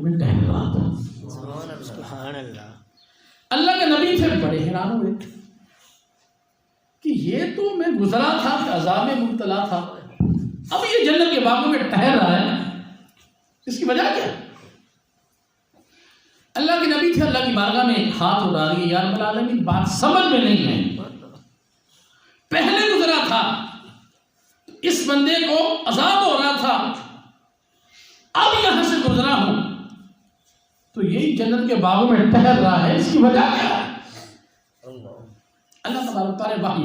باغوں میں ٹہل رہا تھا. سبحان اللہ. اللہ کے نبی پھر بڑے حیران ہوئے کہ یہ تو میں گزرا تھا کہ عذاب میں مبتلا تھا، اب یہ جنت کے باغوں میں ٹہل رہا ہے، اس کی وجہ کیا؟ اللہ کے نبی تھے، اللہ کی بارگاہ میں ہاتھ اٹھا لیے، یا رب العالمین بات سمجھ میں نہیں ہے، پہلے گزرا تھا اس بندے کو عذاب ہو رہا تھا، اب یہاں سے گزرا ہوں تو یہی جنت کے باغوں میں ٹہل رہا ہے، اس کی وجہ کیا ہے؟ اللہ تبارک تعالیٰ نے وحی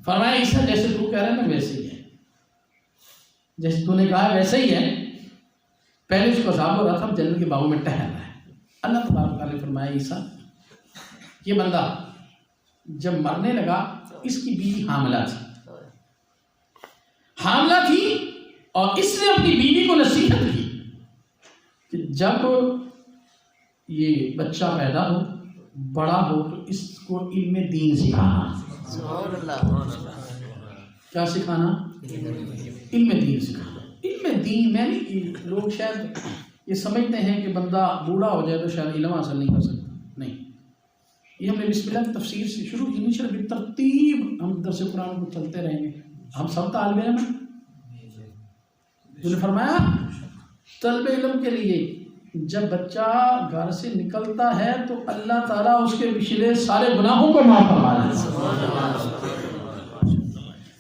فرمایا عیسیٰ جیسے تو کہہ رہے ہیں نا ویسے ہی ہے، جیسے تو نے کہا ہے ویسے ہی ہے، پہلے اس کو عذاب ہو رہا تھا، اب جنت کے باغوں میں ٹہل رہا ہے. اللہ تبارک تعالیٰ نے فرمایا عیسیٰ یہ بندہ جب مرنے لگا اس کی بیوی حاملہ تھی اور اس نے اپنی بیوی کو نصیحت کی کہ جب یہ بچہ پیدا ہو بڑا ہو تو اس کو علم دین سکھانا. سبحان اللہ. کیا سکھانا؟ علم دین سکھانا. علم دین میں نہیں، لوگ شاید یہ سمجھتے ہیں کہ بندہ بوڑھا ہو جائے تو شاید علم حاصل نہیں کر سکتا، نہیں، یہ ہم نے بسم اللہ کی تفسیر سے شروع کی، نہیں بالترتیب ہم درس قرآن کو چلتے رہیں گے. ہم سب طالب علم ہیں، جو نے فرمایا طلب علم کے لیے جب بچہ گھر سے نکلتا ہے تو اللہ تعالیٰ اس کے پچھلے سارے گناہوں کو معاف فرما دیتا ہے.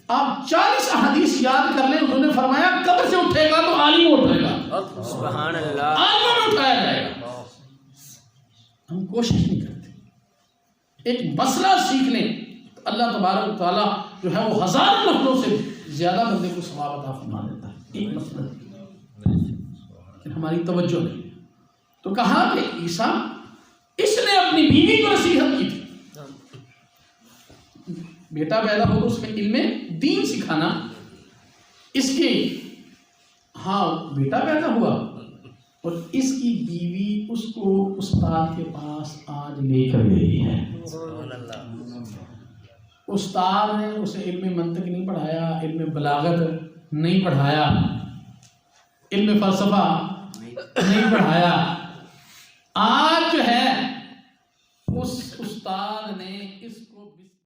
آپ 40 احادیث یاد کر لیں، انہوں نے فرمایا قبر سے اٹھے گا تو عالم اٹھے گا، سبحان اللہ، عالم میں اٹھایا جائے گا. ہم کوشش نہیں کرتے، ایک مسئلہ سیکھ لیں تو اللہ تبارک و تعالیٰ جو ہے وہ ہزار لفظوں سے زیادہ بندے کو ثواب عطا فرما دیتا ہے. ایک مسئلہ لیکن ہماری توجہ نہیں. تو کہا کہ عیسیٰ اس نے اپنی بیوی کو نصیحت کی تھی، بیٹا پیدا ہو تو اس میں علم دین سکھانا. اس کے ہاں بیٹا پیدا ہوا اور اس کی بیوی اس کو استاد کے پاس آج لے کر گئی ہے. استاد نے اسے علم منطق نہیں پڑھایا، علم بلاغت نہیں پڑھایا، علم فلسفہ نہیں پڑھایا. آج جو ہے اس استاد نے اس